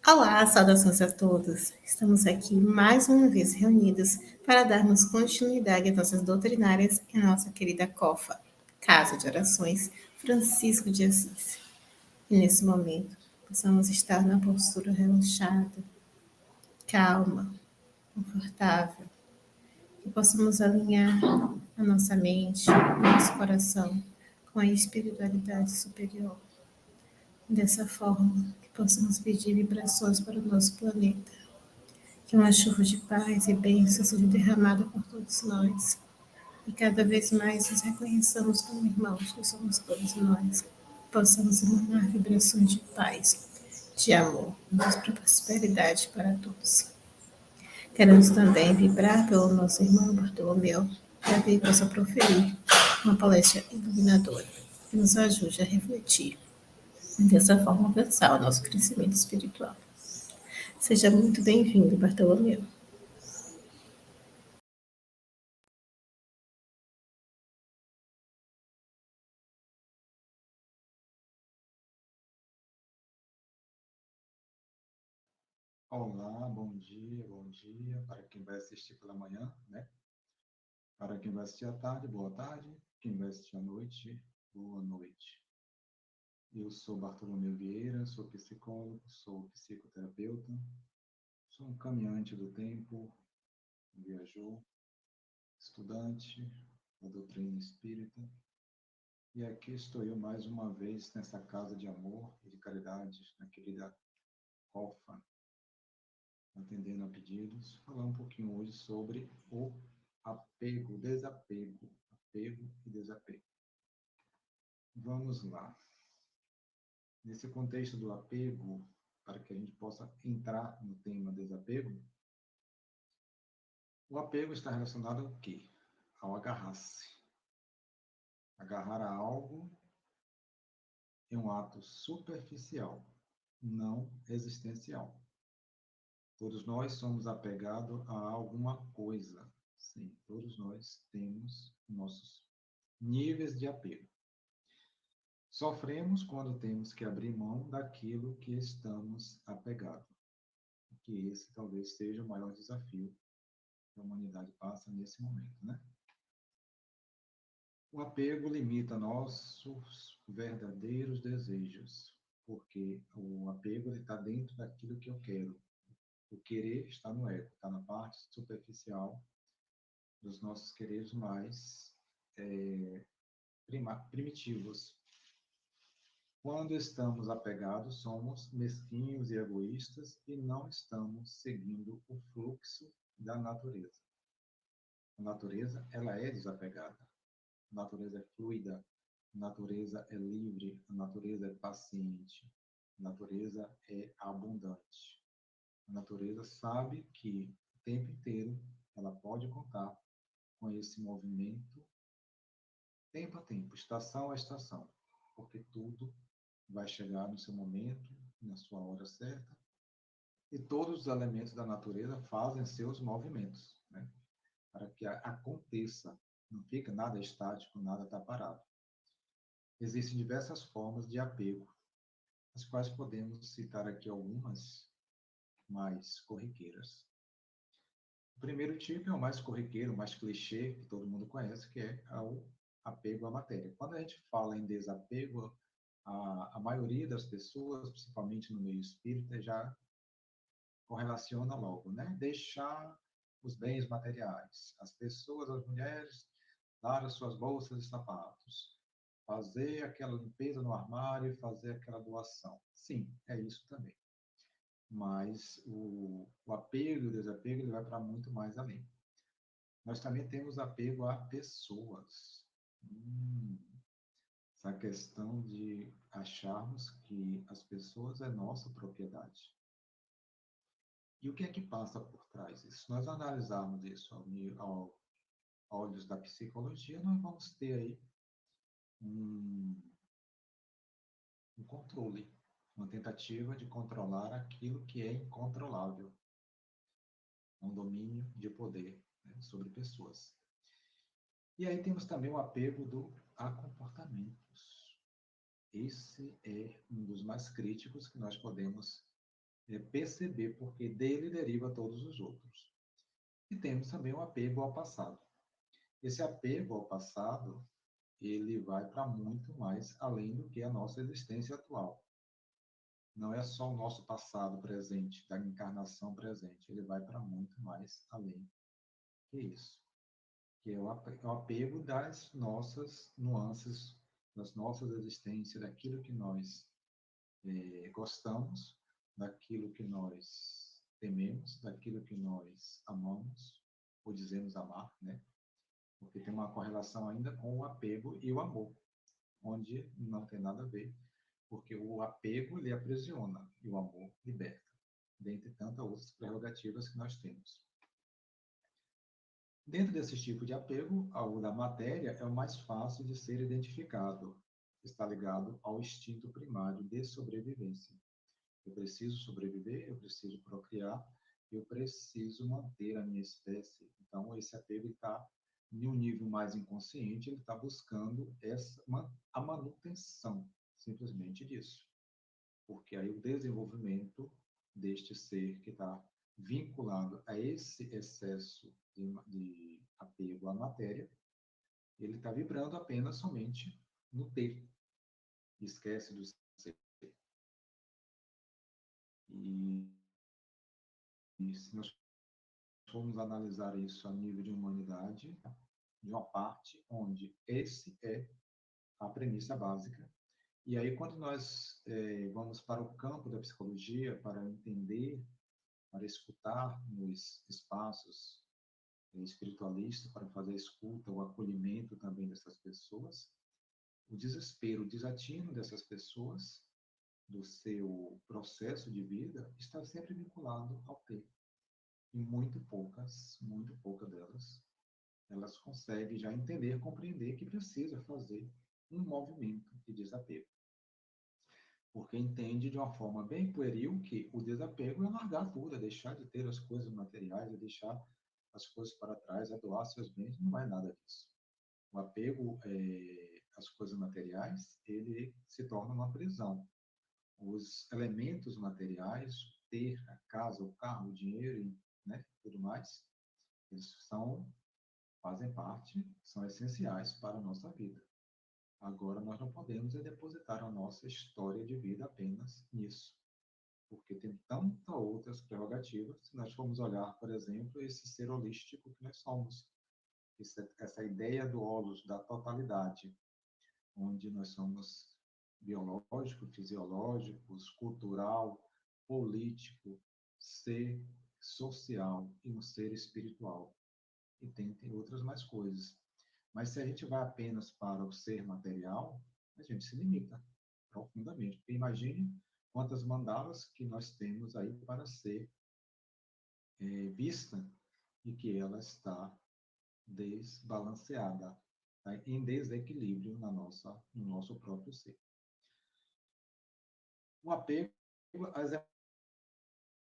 Olá, saudações a todos. Estamos aqui mais uma vez reunidos para darmos continuidade às nossas doutrinárias em nossa querida COFA, Casa de Orações Francisco de Assis. E nesse momento, possamos estar na postura relaxada, calma, confortável, e possamos alinhar a nossa mente, o nosso coração com a espiritualidade superior. Dessa forma, que possamos pedir vibrações para o nosso planeta. Que uma chuva de paz e bênção seja derramada por todos nós. E cada vez mais nos reconheçamos como irmãos, que somos todos nós. Possamos emanar vibrações de paz, de amor, de prosperidade para todos. Queremos também vibrar pelo nosso irmão Bartolomeu, para que ele possa proferir uma palestra iluminadora, que nos ajude a refletir e dessa forma alcançar o nosso crescimento espiritual. Seja muito bem-vindo, Bartolomeu. Olá, bom dia para quem vai assistir pela manhã, né? Para quem vai assistir à tarde, boa tarde. Quem vai assistir à noite, boa noite. Eu sou Bartolomeu Vieira, sou psicólogo, sou psicoterapeuta, sou um caminhante do tempo, um viajor, estudante da doutrina espírita. E aqui estou eu mais uma vez nessa casa de amor e de caridade, na querida COFA, atendendo a pedidos, falar um pouquinho hoje sobre o apego, desapego, apego e desapego. Vamos lá. Nesse contexto do apego, para que a gente possa entrar no tema desapego, o apego está relacionado ao quê? Ao agarrar-se. Agarrar a algo é um ato superficial, não existencial. Todos nós somos apegados a alguma coisa. Sim, todos nós temos nossos níveis de apego. Sofremos quando temos que abrir mão daquilo que estamos apegados. Que esse talvez seja o maior desafio que a humanidade passa nesse momento, né? O apego limita nossos verdadeiros desejos, porque o apego está dentro daquilo que eu quero. O querer está no ego, está na parte superficial dos nossos quereres mais primitivos. Quando estamos apegados, somos mesquinhos e egoístas e não estamos seguindo o fluxo da natureza. A natureza, ela é desapegada. A natureza é fluida, a natureza é livre, a natureza é paciente, a natureza é abundante. A natureza sabe que o tempo inteiro ela pode contar com esse movimento tempo a tempo, estação a estação, porque tudo vai chegar no seu momento, na sua hora certa, e todos os elementos da natureza fazem seus movimentos, né? Para que aconteça, não fica nada estático, nada está parado. Existem diversas formas de apego, as quais podemos citar aqui algumas mais corriqueiras. O primeiro tipo é o mais corriqueiro, o mais clichê, que todo mundo conhece, que é o apego à matéria. Quando a gente fala em desapego, a maioria das pessoas, principalmente no meio espírita, já correlaciona logo, né? Deixar os bens materiais, as pessoas, as mulheres, dar as suas bolsas e sapatos, fazer aquela limpeza no armário e fazer aquela doação. Sim, é isso também. Mas o apego e o desapego ele vai para muito mais além. Nós também temos apego a pessoas. Essa questão de acharmos que as pessoas é nossa propriedade. E o que é que passa por trás disso? Se nós analisarmos isso ao olhos da psicologia, nós vamos ter aí um, um controle, uma tentativa de controlar aquilo que é incontrolável, um domínio de poder, né, sobre pessoas. E aí temos também o apego a comportamentos. Esse é um dos mais críticos que nós podemos perceber, porque dele deriva todos os outros. E temos também o apego ao passado. Esse apego ao passado, ele vai para muito mais além do que a nossa existência atual. Não é só o nosso passado presente, da encarnação presente, ele vai para muito mais além que isso, que é o apego das nossas nuances, das nossas existências, daquilo que nós gostamos, daquilo que nós tememos, daquilo que nós amamos, ou dizemos amar, né? Porque tem uma correlação ainda com o apego e o amor, onde não tem nada a ver, porque o apego ele aprisiona e o amor liberta, dentre tantas outras prerrogativas que nós temos. Dentro desse tipo de apego, o da matéria é o mais fácil de ser identificado. Está ligado ao instinto primário de sobrevivência. Eu preciso sobreviver, eu preciso procriar, eu preciso manter a minha espécie. Então, esse apego está em um nível mais inconsciente, ele está buscando a manutenção, simplesmente disso. Porque aí o desenvolvimento deste ser que está vinculado a esse excesso de apego à matéria, ele está vibrando apenas somente no ter. Esquece do ser. E se nós formos analisar isso a nível de humanidade, de uma parte onde esse é a premissa básica. E aí, quando nós vamos para o campo da psicologia, para entender, para escutar nos espaços espiritualistas, para fazer a escuta, o acolhimento também dessas pessoas, o desespero, o desatino dessas pessoas, do seu processo de vida, está sempre vinculado ao ter. E muito poucas delas, elas conseguem já entender, compreender que precisa fazer um movimento de desapego. Porque entende de uma forma bem pueril que o desapego é largar tudo, é deixar de ter as coisas materiais, é deixar as coisas para trás, é doar seus bens, não é nada disso. O apego às coisas materiais, ele se torna uma prisão. Os elementos materiais, ter a casa, o carro, o dinheiro, né, tudo mais, eles fazem parte, são essenciais para a nossa vida. Agora, nós não podemos depositar a nossa história de vida apenas nisso, porque tem tantas outras prerrogativas. Se nós formos olhar, por exemplo, esse ser holístico que nós somos, essa ideia do holos, da totalidade, onde nós somos biológico, fisiológicos, cultural, político, ser social e um ser espiritual. E tem outras mais coisas. Mas se a gente vai apenas para o ser material, a gente se limita profundamente. Porque imagine quantas mandalas que nós temos aí para ser vista e que ela está desbalanceada, tá? Em desequilíbrio no nosso próprio ser. O apego às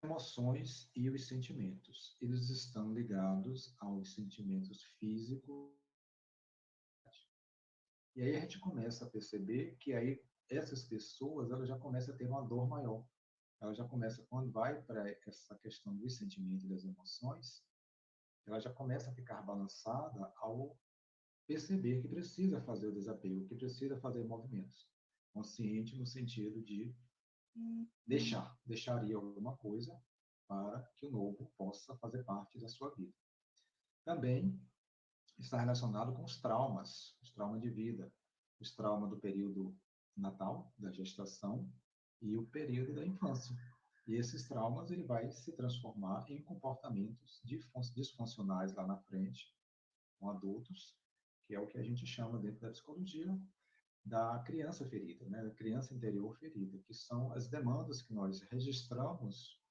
emoções e os sentimentos. Eles estão ligados aos sentimentos físicos. E aí a gente começa a perceber que aí essas pessoas elas já começam a ter uma dor maior. Ela já começa, quando vai para essa questão dos sentimentos e das emoções, ela já começa a ficar balançada ao perceber que precisa fazer o desapego, que precisa fazer movimentos. Consciente no sentido de deixaria alguma coisa para que o novo possa fazer parte da sua vida. Também está relacionado com os traumas de vida, os traumas do período natal, da gestação e o período da infância. E esses traumas ele vai se transformar em comportamentos disfuncionais lá na frente, com adultos, que é o que a gente chama dentro da psicologia da criança ferida, né? Da criança interior ferida, que são as demandas que nós registramos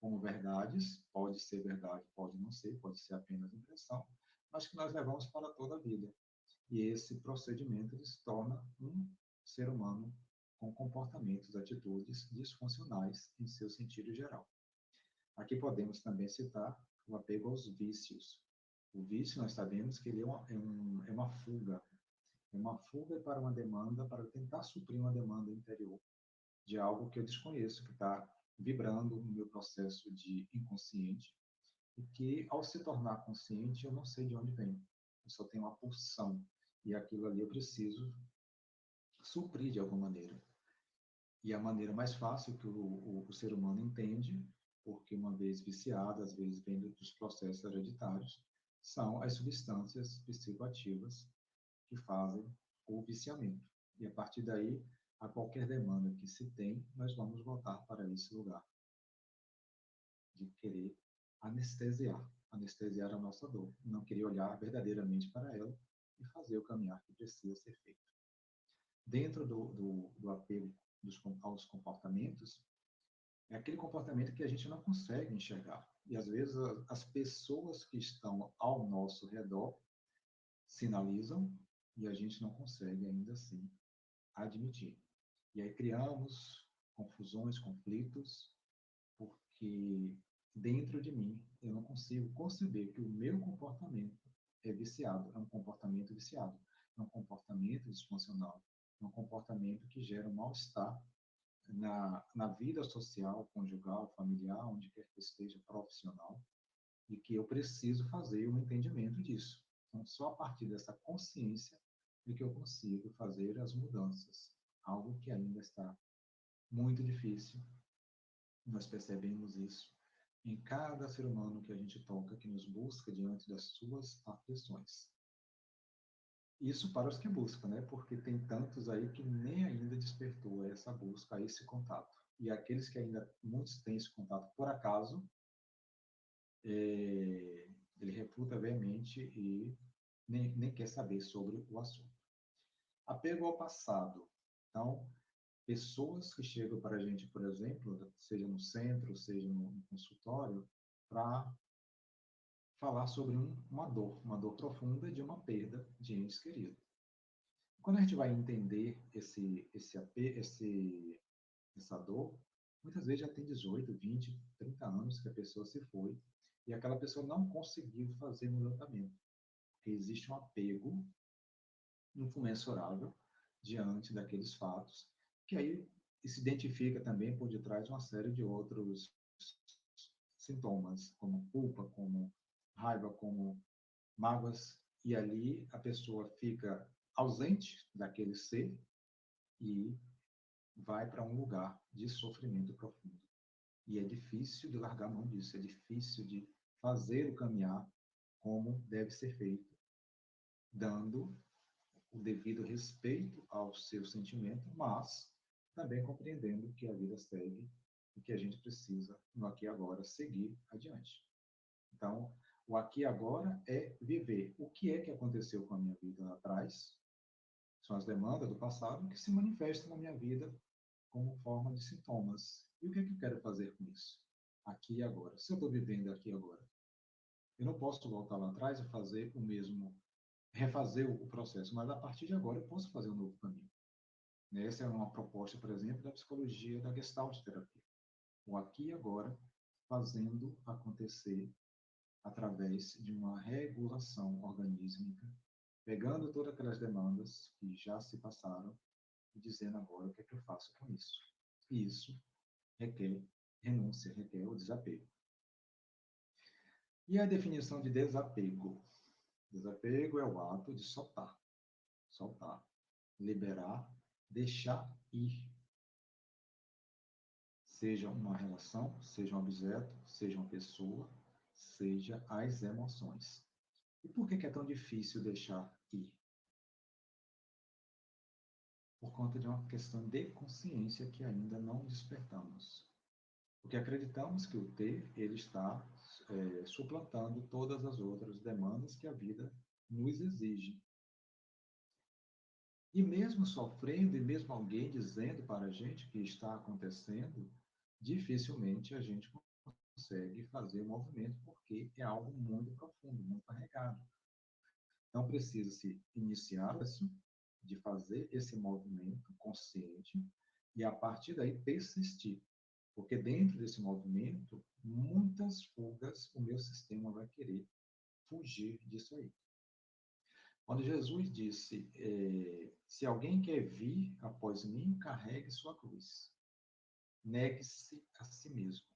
como verdades, pode ser verdade, pode não ser, pode ser apenas impressão, mas que nós levamos para toda a vida. E esse procedimento ele se torna um ser humano com comportamentos, atitudes disfuncionais em seu sentido geral. Aqui podemos também citar o apego aos vícios. O vício, nós sabemos que ele é uma fuga. É uma fuga para uma demanda, para tentar suprir uma demanda interior de algo que eu desconheço, que está vibrando no meu processo de inconsciente, e que, ao se tornar consciente, eu não sei de onde vem. Eu só tenho uma pulsão, e aquilo ali eu preciso suprir de alguma maneira. E a maneira mais fácil que o ser humano entende, porque uma vez viciado, às vezes vem dos processos hereditários, são as substâncias psicoativas que fazem o viciamento. E a partir daí, a qualquer demanda que se tem, nós vamos voltar para esse lugar de querer anestesiar a nossa dor, não querer olhar verdadeiramente para ela e fazer o caminhar que precisa ser feito. Dentro do apego aos comportamentos, é aquele comportamento que a gente não consegue enxergar. E às vezes as pessoas que estão ao nosso redor sinalizam e a gente não consegue ainda assim admitir. E aí criamos confusões, conflitos, porque dentro de mim eu não consigo conceber que o meu comportamento é viciado, é um comportamento viciado, é um comportamento disfuncional, é um comportamento que gera um mal-estar na vida social, conjugal, familiar, onde quer que esteja, profissional, e que eu preciso fazer um entendimento disso. Então, só a partir dessa consciência é que eu consigo fazer as mudanças, algo que ainda está muito difícil. Nós percebemos isso em cada ser humano que a gente toca, que nos busca diante das suas aflições. Isso para os que buscam, né? Porque tem tantos aí que nem ainda despertou essa busca, esse contato. E aqueles que ainda, muitos têm esse contato por acaso, ele refuta veemente e nem quer saber sobre o assunto. Apego ao passado. Então, pessoas que chegam para a gente, por exemplo, seja no centro, seja no consultório, para falar sobre uma dor profunda de uma perda de entes queridos. Quando a gente vai entender essa dor, muitas vezes já tem 18, 20, 30 anos que a pessoa se foi e aquela pessoa não conseguiu fazer um levantamento, porque existe um apego incomensurável diante daqueles fatos, que aí se identifica também por detrás de uma série de outros sintomas, como culpa, como raiva, como mágoas, e ali a pessoa fica ausente daquele ser e vai para um lugar de sofrimento profundo. E é difícil de largar a mão disso, é difícil de fazer o caminhar como deve ser feito, dando o devido respeito ao seu sentimento, mas também compreendendo que a vida segue e que a gente precisa, no aqui e agora, seguir adiante. Então, o aqui e agora é viver o que é que aconteceu com a minha vida lá atrás, são as demandas do passado que se manifestam na minha vida como forma de sintomas. E o que é que eu quero fazer com isso? Aqui e agora. Se eu estou vivendo aqui e agora, eu não posso voltar lá atrás e fazer o mesmo, refazer o processo, mas a partir de agora eu posso fazer um novo caminho. Essa é uma proposta, por exemplo, da psicologia da Gestalt terapia. O aqui e agora fazendo acontecer através de uma regulação organísmica, pegando todas aquelas demandas que já se passaram e dizendo agora o que é que eu faço com isso. E isso requer renúncia, requer o desapego. E a definição de desapego? Desapego é o ato de soltar, liberar, deixar ir. Seja uma relação, seja um objeto, seja uma pessoa, seja as emoções. E por que é tão difícil deixar ir? Por conta de uma questão de consciência que ainda não despertamos. Porque acreditamos que o ter, ele está suplantando todas as outras demandas que a vida nos exige. E mesmo sofrendo, e mesmo alguém dizendo para a gente que está acontecendo, dificilmente a gente consegue fazer o movimento, porque é algo muito profundo, muito carregado. Então, precisa-se iniciar isso, de fazer esse movimento consciente, e a partir daí persistir. Porque dentro desse movimento, muitas fugas o meu sistema vai querer fugir disso aí. Quando Jesus disse, se alguém quer vir após mim, carregue sua cruz. Negue-se a si mesmo.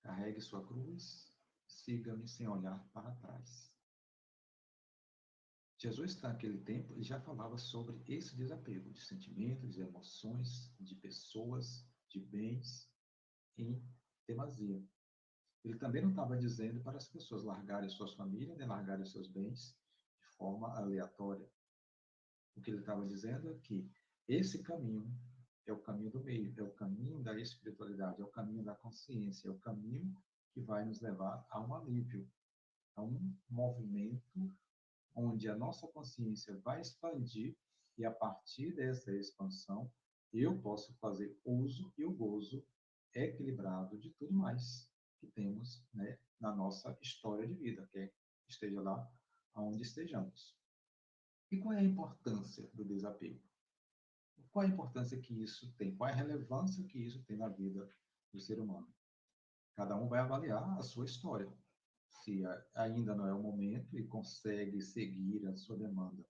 Carregue sua cruz, siga-me sem olhar para trás. Jesus, naquele tempo, ele já falava sobre esse desapego de sentimentos, de emoções, de pessoas, de bens, em demasia. Ele também não estava dizendo para as pessoas largarem suas famílias, nem largarem seus bens de forma aleatória. O que ele estava dizendo é que esse caminho é o caminho do meio, é o caminho da espiritualidade, é o caminho da consciência, é o caminho que vai nos levar a um alívio, a um movimento onde a nossa consciência vai expandir e, a partir dessa expansão, eu posso fazer uso e o gozo equilibrado de tudo mais que temos, né, na nossa história de vida, que esteja lá onde estejamos. E qual é a importância do desapego? Qual é a importância que isso tem? Qual é a relevância que isso tem na vida do ser humano? Cada um vai avaliar a sua história. Se ainda não é o momento e consegue seguir a sua demanda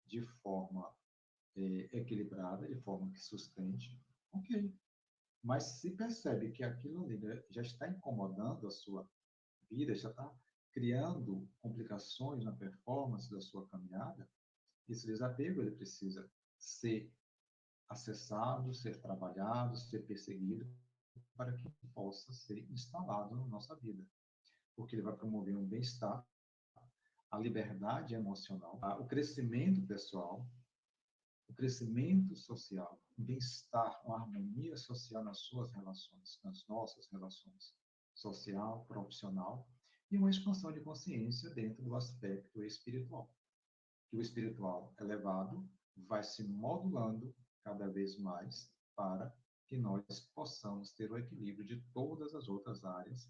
de forma equilibrada, de forma que sustente, ok. Mas se percebe que aquilo ali, né, já está incomodando a sua vida, já está criando complicações na performance da sua caminhada, esse desapego ele precisa ser acessado, ser trabalhado, ser perseguido, para que possa ser instalado na nossa vida. Porque ele vai promover um bem-estar, a liberdade emocional, o crescimento pessoal, o crescimento social, o bem-estar, uma harmonia social nas suas relações, nas nossas relações social, profissional, e uma expansão de consciência dentro do aspecto espiritual. Que o espiritual elevado vai se modulando cada vez mais para que nós possamos ter o equilíbrio de todas as outras áreas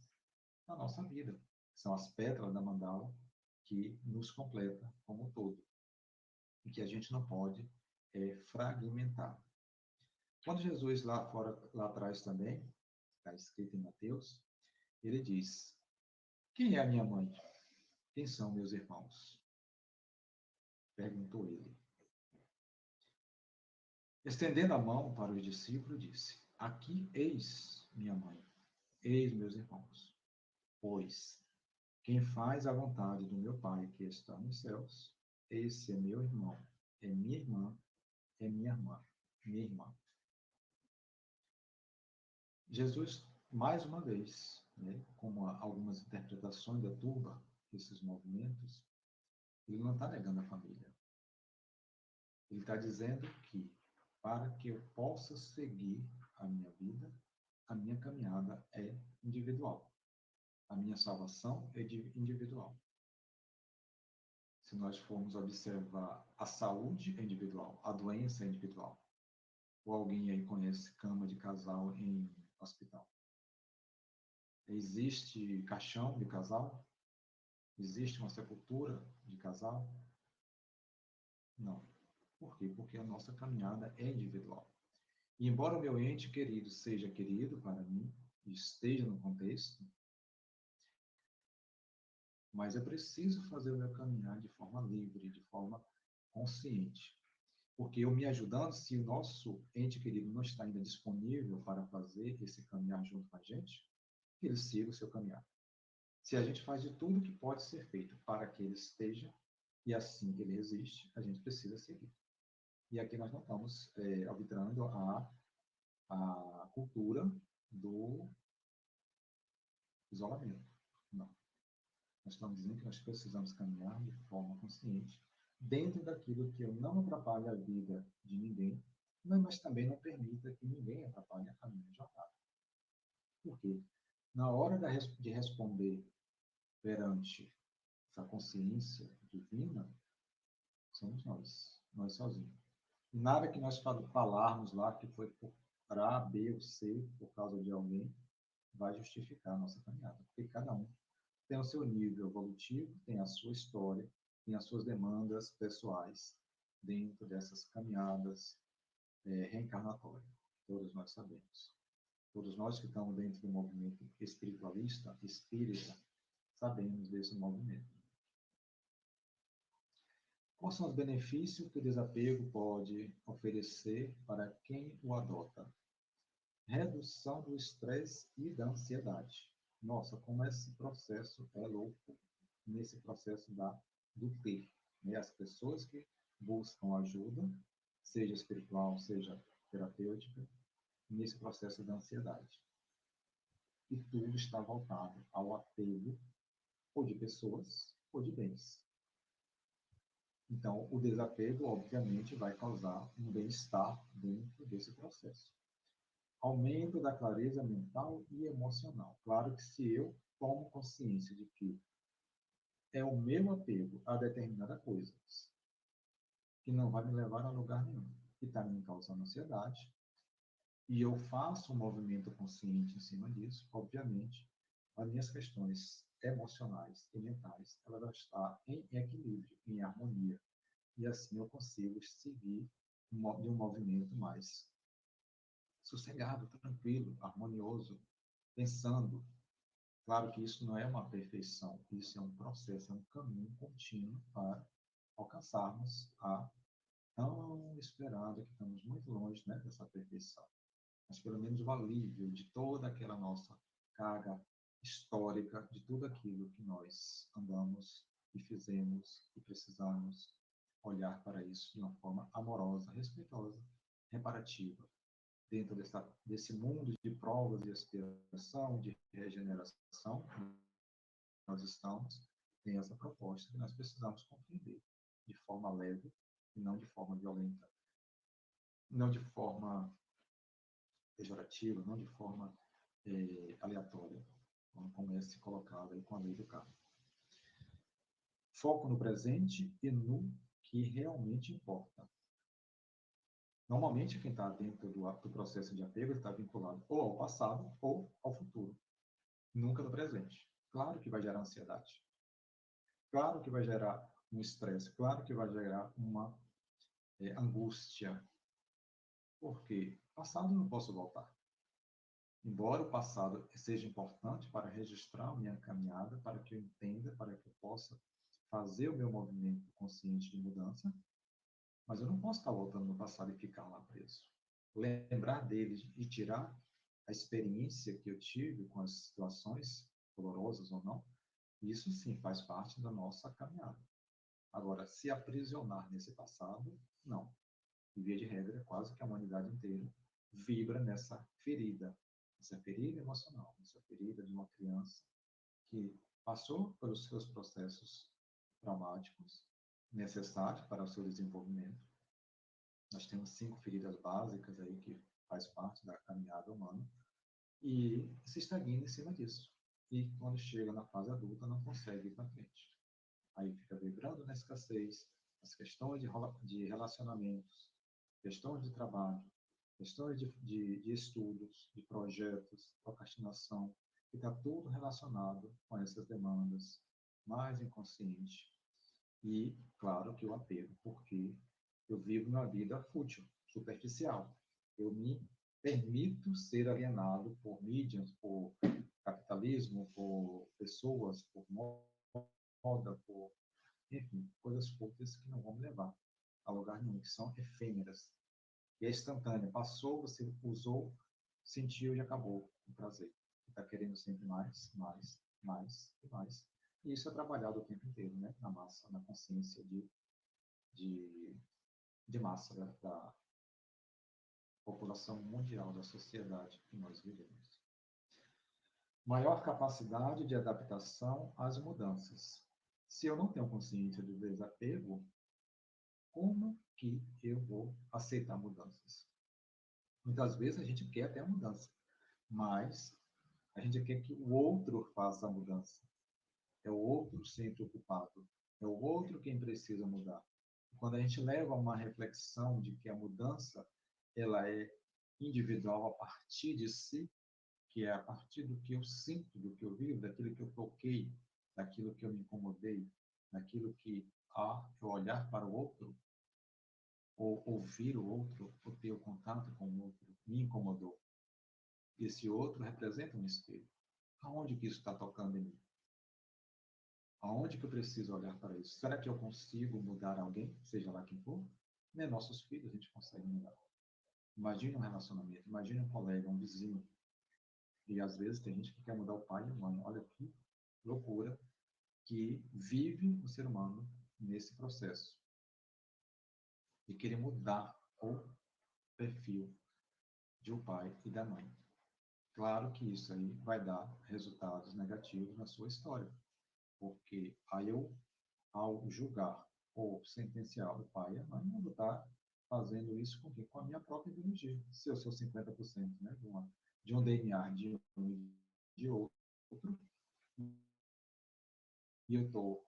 da nossa vida. São as pétalas da mandala que nos completa como um todo e que a gente não pode fragmentar. Quando Jesus lá atrás também, está escrito em Mateus, ele diz: quem é a minha mãe? Quem são meus irmãos? Perguntou ele. Estendendo a mão para os discípulos, disse: aqui eis minha mãe, eis meus irmãos. Pois quem faz a vontade do meu Pai que está nos céus, esse é meu irmão, é minha irmã, é minha irmã, minha irmã. Jesus, mais uma vez, né, como algumas interpretações da turba, esses movimentos, ele não está negando a família. Ele está dizendo que, para que eu possa seguir a minha vida, a minha caminhada é individual. A minha salvação é individual. Se nós formos observar, a saúde é individual, a doença é individual. Ou alguém aí conhece cama de casal em hospital? Existe caixão de casal? Existe uma sepultura de casal? Não. Por quê? Porque a nossa caminhada é individual. E embora o meu ente querido seja querido para mim, esteja no contexto, mas eu preciso fazer o meu caminhar de forma livre, de forma consciente. Porque eu me ajudando, se o nosso ente querido não está ainda disponível para fazer esse caminhar junto com a gente, que ele siga o seu caminhar. Se a gente faz de tudo que pode ser feito para que ele esteja, e assim ele existe, a gente precisa seguir. E aqui nós não estamos arbitrando a cultura do isolamento. Não. Nós estamos dizendo que nós precisamos caminhar de forma consciente, dentro daquilo que eu não atrapalhe a vida de ninguém, mas também não permita que ninguém atrapalhe a minha jornada. Por quê? Na hora de responder perante essa consciência divina, somos nós sozinhos. Nada que nós falarmos lá que foi por A, B ou C, por causa de alguém, vai justificar a nossa caminhada, porque cada um tem o seu nível evolutivo, tem a sua história, tem as suas demandas pessoais dentro dessas caminhadas reencarnatórias. Todos nós sabemos. Todos nós que estamos dentro do movimento espiritualista, espírita, sabemos desse movimento. Quais são os benefícios que o desapego pode oferecer para quem o adota? Redução do estresse e da ansiedade. Nossa, como esse processo é louco, nesse processo do ter. Né? As pessoas que buscam ajuda, seja espiritual, seja terapêutica, nesse processo da ansiedade. E tudo está voltado ao apego ou de pessoas ou de bens. Então, o desapego, obviamente, vai causar um bem-estar dentro desse processo. Aumento da clareza mental e emocional. Claro que se eu tomo consciência de que é o meu apego a determinada coisa que não vai me levar a lugar nenhum, que está me causando ansiedade, e eu faço um movimento consciente em cima disso, obviamente, as minhas questões emocionais e mentais, elas vão estar em equilíbrio, em harmonia, e assim eu consigo seguir de um movimento mais sossegado, tranquilo, harmonioso, pensando. Claro que isso não é uma perfeição, isso é um processo, é um caminho contínuo para alcançarmos a tão esperada, que estamos muito longe, né, dessa perfeição. Mas pelo menos o alívio de toda aquela nossa carga histórica, de tudo aquilo que nós andamos e fizemos e precisamos olhar para isso de uma forma amorosa, respeitosa, reparativa, dentro desse mundo de provas e expiação, de regeneração, nós estamos, tem essa proposta que nós precisamos compreender de forma leve e não de forma violenta, não de forma pejorativa, não de forma aleatória, como é se colocado aí com a lei do karma. Foco no presente e no que realmente importa. Normalmente, quem está dentro do processo de apego está vinculado ou ao passado ou ao futuro, nunca no presente. Claro que vai gerar ansiedade, claro que vai gerar um estresse, claro que vai gerar uma angústia, porque passado eu não posso voltar. Embora o passado seja importante para registrar a minha caminhada, para que eu entenda, para que eu possa fazer o meu movimento consciente de mudança, mas eu não posso estar voltando no passado e ficar lá preso. Lembrar deles e tirar a experiência que eu tive com as situações, dolorosas ou não, isso sim faz parte da nossa caminhada. Agora, se aprisionar nesse passado, não. E, via de regra, quase que a humanidade inteira vibra nessa ferida emocional, nessa ferida de uma criança que passou pelos seus processos traumáticos necessários para o seu desenvolvimento. Nós temos 5 feridas básicas aí que faz parte da caminhada humana e se estagna em cima disso. E quando chega na fase adulta não consegue ir para frente. Aí fica vibrando na escassez, as questões de relacionamentos, questões de trabalho, questões de estudos, de projetos, procrastinação, que está tudo relacionado com essas demandas mais inconscientes. E, claro, que o apego, porque eu vivo uma vida fútil, superficial. Eu me permito ser alienado por mídias, por capitalismo, por pessoas, por moda, por, enfim, coisas fúteis que não vão me levar a lugar nenhum, que são efêmeras. E é instantânea. Passou, você usou, sentiu e acabou o prazer. Está querendo sempre mais, mais, mais e mais. E isso é trabalhado o tempo inteiro, né? Na massa, na consciência de, de massa da população mundial, da sociedade que nós vivemos. Maior capacidade de adaptação às mudanças. Se eu não tenho consciência do desapego, como que eu vou aceitar mudanças? Muitas vezes a gente quer até a mudança, mas a gente quer que o outro faça a mudança. É o outro sempre ocupado. É o outro quem precisa mudar. Quando a gente leva uma reflexão de que a mudança ela é individual a partir de si, que é a partir do que eu sinto, do que eu vivo, daquilo que eu toquei, daquilo que eu me incomodei, daquilo que eu olhar para o outro, ou ouvir o outro, ou ter o contato com o outro, me incomodou. Esse outro representa um espelho. Aonde que isso está tocando em mim? Aonde que eu preciso olhar para isso? Será que eu consigo mudar alguém, seja lá quem for? Nem nossos filhos a gente consegue mudar. Imagine um relacionamento, imagine um colega, um vizinho. E às vezes tem gente que quer mudar o pai e a mãe. Olha que loucura que vive o ser humano nesse processo. E querer mudar o perfil de um pai e da mãe. Claro que isso aí vai dar resultados negativos na sua história. Porque aí eu, ao julgar ou sentenciar o pai e a mãe, eu vou estar fazendo isso com a minha própria ideologia. Se eu sou 50%, né, de um DNA de um e de outro, e eu estou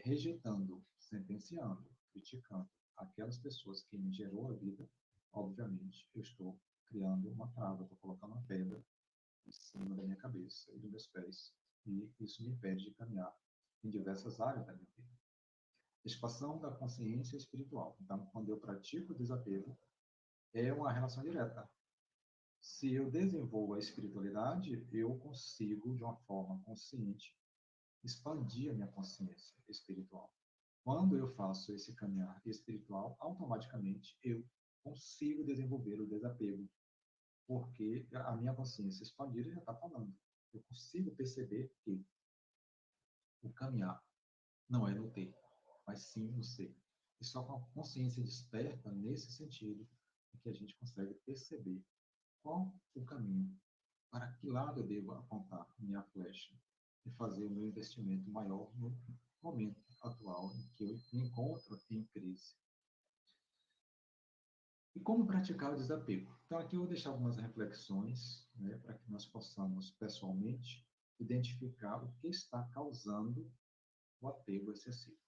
rejeitando, sentenciando, criticando aquelas pessoas que me gerou a vida, obviamente eu estou criando uma trava, estou colocando uma pedra em cima da minha cabeça e dos meus pés, e isso me impede de caminhar em diversas áreas da minha vida. Expansão da consciência espiritual. Então, quando eu pratico o desapego, é uma relação direta. Se eu desenvolvo a espiritualidade, eu consigo, de uma forma consciente, expandir a minha consciência espiritual. Quando eu faço esse caminhar espiritual, automaticamente eu consigo desenvolver o desapego, porque a minha consciência expandida já está falando. Eu consigo perceber que o caminhar não é no ter, mas sim no ser. E só com a consciência desperta nesse sentido é que a gente consegue perceber qual o caminho, para que lado eu devo apontar minha flecha e fazer o meu investimento maior no momento atual em que eu me encontro em crise. E como praticar o desapego? Então, aqui eu vou deixar algumas reflexões, né, para que nós possamos, pessoalmente, identificar o que está causando o apego excessivo.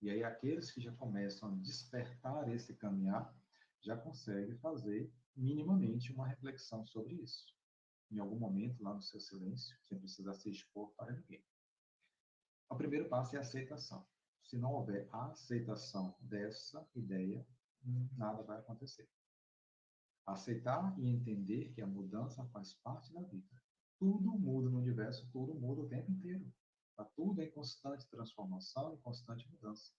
E aí, aqueles que já começam a despertar esse caminhar, já conseguem fazer minimamente uma reflexão sobre isso. Em algum momento, lá no seu silêncio, sem precisar se expor para ninguém. O primeiro passo é a aceitação. Se não houver a aceitação dessa ideia, nada vai acontecer. Aceitar e entender que a mudança faz parte da vida. Tudo muda no universo, tudo muda o tempo inteiro. Está tudo em constante transformação e constante mudança.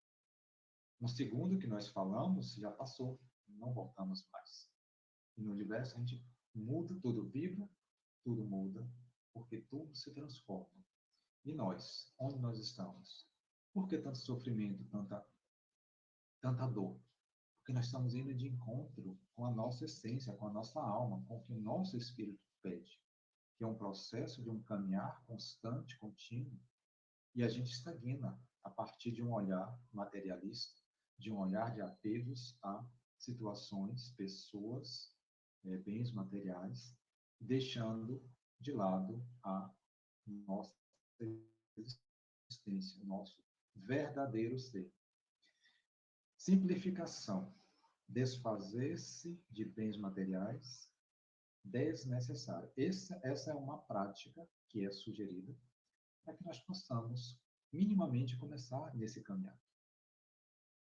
Um segundo que nós falamos já passou, não voltamos mais. E no universo a gente muda, tudo vibra, tudo muda, porque tudo se transforma. E nós, onde nós estamos? Por que tanto sofrimento, tanta dor? Porque nós estamos indo de encontro com a nossa essência, com a nossa alma, com o que o nosso espírito pede, que é um processo de um caminhar constante, contínuo, e a gente estagna a partir de um olhar materialista, de um olhar de apegos a situações, pessoas, bens materiais, deixando de lado a nossa existência, o nosso verdadeiro ser. Simplificação. Desfazer-se de bens materiais desnecessários. Essa é uma prática que é sugerida para que nós possamos minimamente começar nesse caminhar.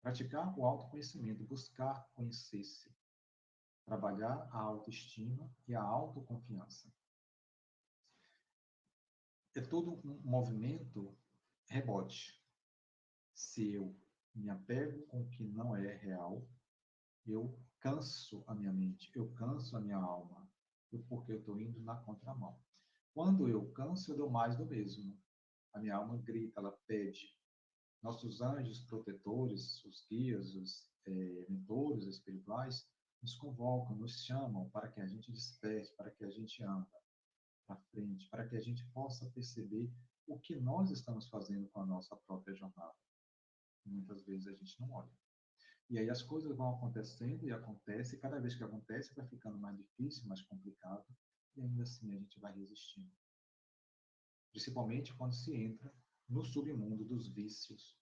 Praticar o autoconhecimento, buscar conhecer-se, trabalhar a autoestima e a autoconfiança. É todo um movimento rebote. Se eu me apego com o que não é real, eu canso a minha mente, eu canso a minha alma, porque eu estou indo na contramão. Quando eu canso, eu dou mais do mesmo. A minha alma grita, ela pede. Nossos anjos protetores, os guias, os mentores espirituais, nos convocam, nos chamam para que a gente desperte, para que a gente anda para frente, para que a gente possa perceber o que nós estamos fazendo com a nossa própria jornada. Muitas vezes a gente não olha. E aí as coisas vão acontecendo e acontece, e cada vez que acontece vai ficando mais difícil, mais complicado, e ainda assim a gente vai resistindo. Principalmente quando se entra no submundo dos vícios.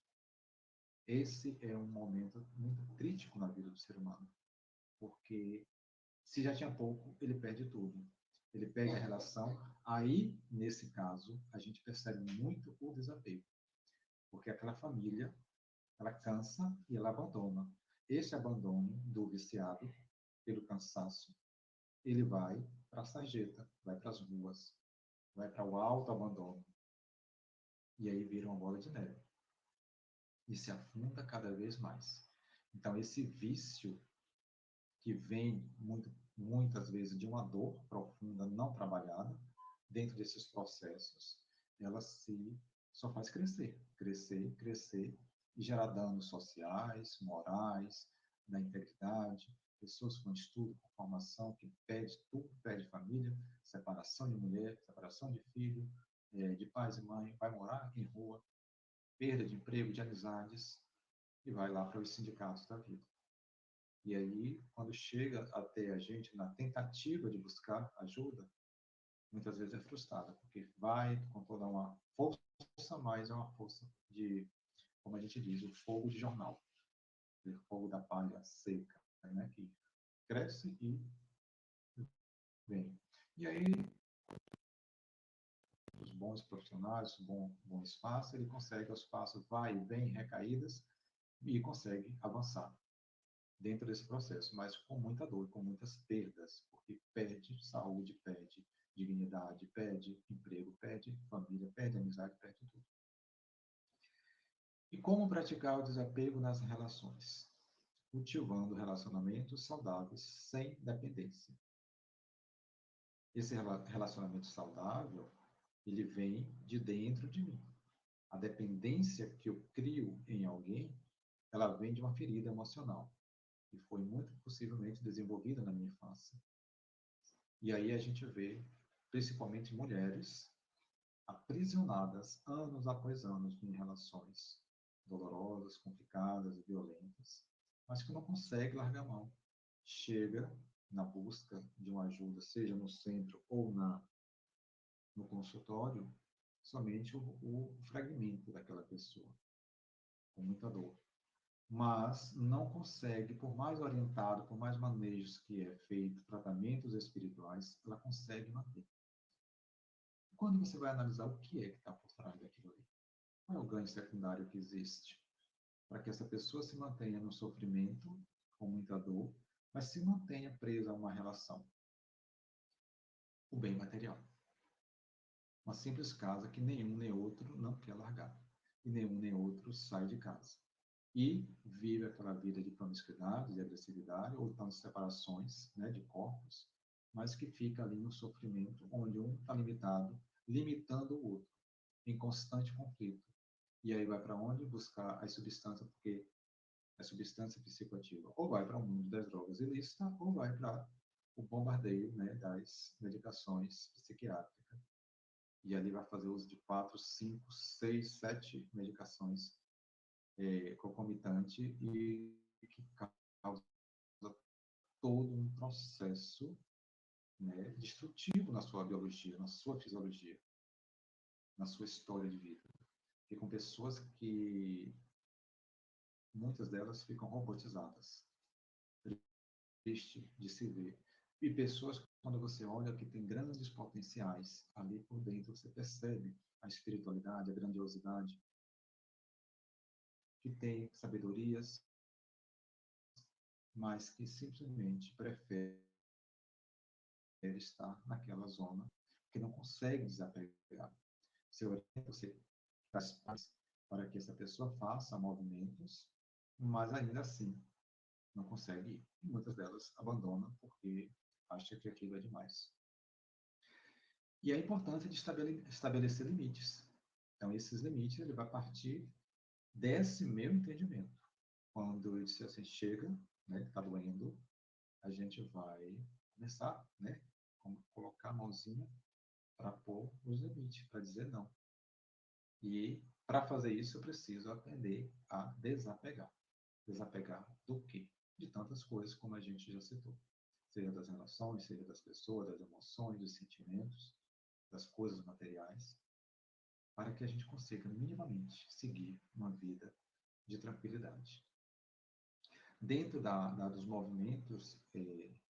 Esse é um momento muito crítico na vida do ser humano, porque se já tinha pouco, ele perde tudo. Ele perde a relação. Aí, nesse caso, a gente percebe muito o desapego, porque aquela família, ela cansa e ela abandona. Esse abandono do viciado, pelo cansaço, ele vai para a sarjeta, vai para as ruas, vai para o alto abandono. E aí vira uma bola de neve. E se afunda cada vez mais. Então, esse vício que vem muitas vezes de uma dor profunda não trabalhada, dentro desses processos, ela se só faz crescer, crescer, crescer e gerar danos sociais, morais, da integridade, pessoas com estudo, com formação, que pede tudo, pede família, separação de mulher, separação de filho, de pais e mãe, vai morar em rua, perda de emprego, de amizades, e vai lá para os sindicatos da vida. E aí, quando chega até a gente na tentativa de buscar ajuda, muitas vezes é frustrada, porque vai com toda uma força, mas é uma força de, como a gente diz, o fogo de jornal, o fogo da palha seca, né, que cresce e vem. E aí, os bons profissionais, bom espaço, ele consegue aos passos, vai e vem, recaídas, e consegue avançar dentro desse processo, mas com muita dor, com muitas perdas, porque perde saúde, perde dignidade, perde emprego, perde família, perde amizade, perde tudo. E como praticar o desapego nas relações? Cultivando relacionamentos saudáveis sem dependência. Esse relacionamento saudável, ele vem de dentro de mim. A dependência que eu crio em alguém, ela vem de uma ferida emocional, que foi muito possivelmente desenvolvida na minha infância. E aí a gente vê, principalmente mulheres, aprisionadas anos após anos em relações dolorosas, complicadas e violentas, mas que não consegue largar a mão. Chega na busca de uma ajuda, seja no centro ou no consultório, somente o fragmento daquela pessoa, com muita dor. Mas não consegue, por mais orientado, por mais manejos que é feito, tratamentos espirituais, ela consegue manter. Quando você vai analisar o que é que está por trás daquilo ali, qual é o ganho secundário que existe? Para que essa pessoa se mantenha no sofrimento, com muita dor, mas se mantenha presa a uma relação. O bem material. Uma simples casa que nenhum nem outro não quer largar. E nenhum nem outro sai de casa. E vive aquela vida de promiscuidade, de agressividade, ou então de separações, né, de corpos, mas que fica ali no sofrimento, onde um está limitando o outro, em constante conflito. E aí vai para onde? Buscar as substâncias, porque a substância psicoativa ou vai para o mundo das drogas ilícitas, ou vai para o bombardeio, né, das medicações psiquiátricas. E ali vai fazer uso de 4, 5, 6, 7 medicações concomitante e que causa todo um processo, né, destrutivo na sua biologia, na sua fisiologia, na sua história de vida. E com pessoas que, muitas delas ficam robotizadas. Triste de se ver. E pessoas, quando você olha, que tem grandes potenciais ali por dentro, você percebe a espiritualidade, a grandiosidade, que tem sabedorias, mas que simplesmente prefere estar naquela zona, que não consegue desapegar. Você faz para que essa pessoa faça movimentos, mas ainda assim não consegue ir. E muitas delas abandonam porque acham que aquilo é demais. E é importante de estabelecer limites. Então, esses limites, ele vai partir desse meu entendimento. Quando eu disse assim, chega, né, está doendo, a gente vai começar, né, colocar a mãozinha para pôr os limites, para dizer não. E para fazer isso, eu preciso aprender a desapegar. Desapegar do quê? De tantas coisas, como a gente já citou. Seja das relações, seja das pessoas, das emoções, dos sentimentos, das coisas materiais, para que a gente consiga minimamente seguir uma vida de tranquilidade. Dentro dos movimentos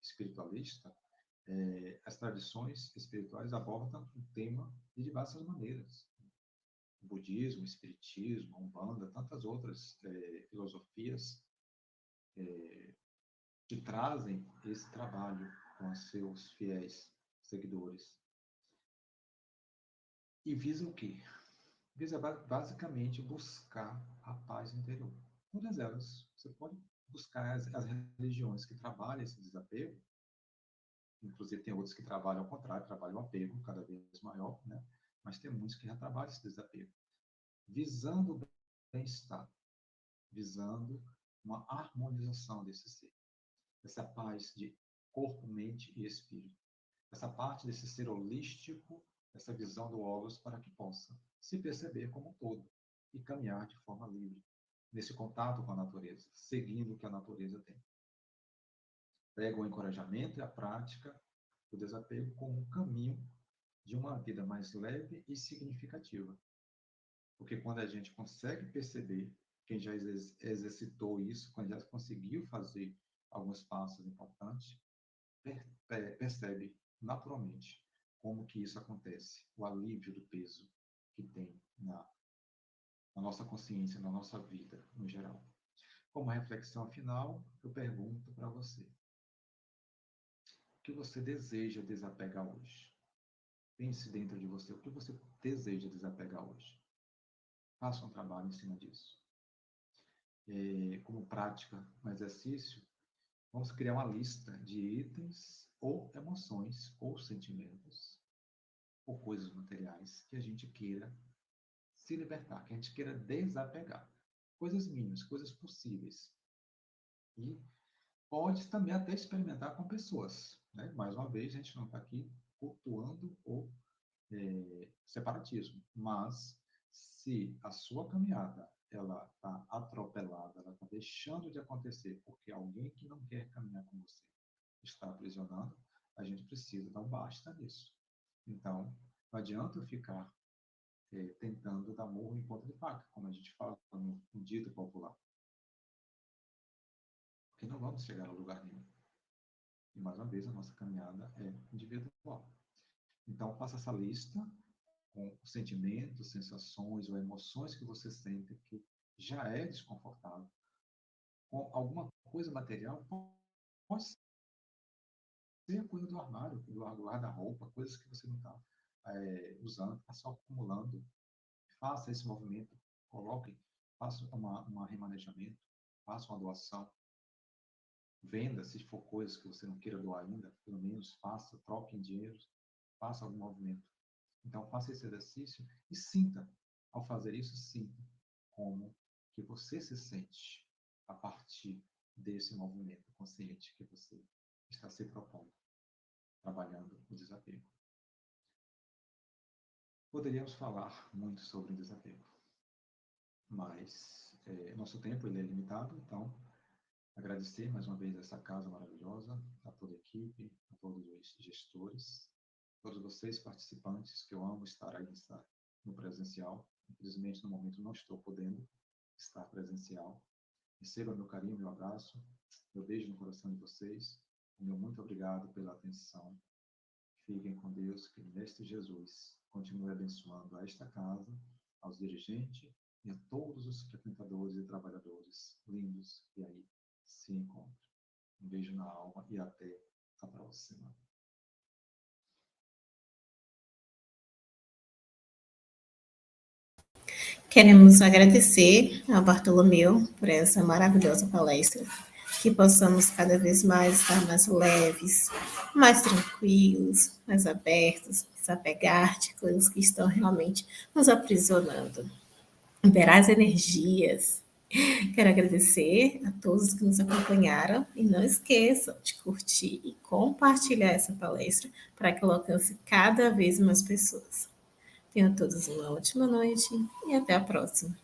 espiritualistas, as tradições espirituais abordam o tema de diversas maneiras. O budismo, o espiritismo, a umbanda, tantas outras filosofias que trazem esse trabalho com os seus fiéis seguidores. E visa o quê? Visa basicamente buscar a paz interior. Todas elas, você pode buscar as religiões que trabalham esse desapego. Inclusive, tem outros que trabalham ao contrário, trabalham o apego cada vez maior, né? Mas tem muitos que já trabalham esse desapego, visando o bem-estar, visando uma harmonização desse ser, essa paz de corpo, mente e espírito, essa parte desse ser holístico, essa visão do Logos, para que possa se perceber como um todo e caminhar de forma livre, nesse contato com a natureza, seguindo o que a natureza tem. Pega o encorajamento e a prática do desapego como um caminho de uma vida mais leve e significativa. Porque quando a gente consegue perceber, quem já exercitou isso, quando já conseguiu fazer alguns passos importantes, percebe naturalmente como que isso acontece, o alívio do peso que tem na nossa consciência, na nossa vida, no geral. Como reflexão final, eu pergunto para você: o que você deseja desapegar hoje? Pense dentro de você, o que você deseja desapegar hoje? Faça um trabalho em cima disso. Como prática, um exercício, vamos criar uma lista de itens ou emoções ou sentimentos ou coisas materiais que a gente queira se libertar, que a gente queira desapegar. Coisas mínimas, coisas possíveis. E pode também até experimentar com pessoas, né? Mais uma vez, a gente não está aqui cultuando o separatismo, mas se a sua caminhada ela está atropelada, ela está deixando de acontecer porque alguém que não quer caminhar com você está aprisionando, a gente precisa dar um basta nisso. Então, não adianta eu ficar tentando dar murro em ponta de faca, como a gente fala no dito popular, porque não vamos chegar a lugar nenhum. E mais uma vez, a nossa caminhada é individual. Então, faça essa lista com sentimentos, sensações ou emoções que você sente que já é desconfortável. Com alguma coisa material, pode ser a coisa do armário, do guarda-roupa, coisas que você não está usando, está só acumulando. Faça esse movimento, coloque, faça um remanejamento, faça uma doação, venda, se for coisas que você não queira doar ainda, pelo menos faça, troque em dinheiro, faça algum movimento. Então, faça esse exercício e sinta, ao fazer isso, sinta como que você se sente a partir desse movimento consciente que você está se propondo, trabalhando o desapego. Poderíamos falar muito sobre o desapego, mas nosso tempo ele é limitado, então agradecer mais uma vez essa casa maravilhosa, a toda a equipe, a todos os gestores, todos vocês participantes, que eu amo estar aí no presencial. Infelizmente, no momento, não estou podendo estar presencial. Receba meu carinho, meu abraço, meu beijo no coração de vocês. Meu muito obrigado pela atenção. Fiquem com Deus, que o Mestre Jesus continue abençoando a esta casa, aos dirigentes e a todos os frequentadores e trabalhadores lindos que aí se encontram. Um beijo na alma e até a próxima. Queremos agradecer ao Bartolomeu por essa maravilhosa palestra, que possamos cada vez mais estar mais leves, mais tranquilos, mais abertos, desapegar de coisas que estão realmente nos aprisionando, liberar as energias. Quero agradecer a todos que nos acompanharam e não esqueçam de curtir e compartilhar essa palestra para que ela alcance cada vez mais pessoas. Tenham todos uma ótima noite e até a próxima.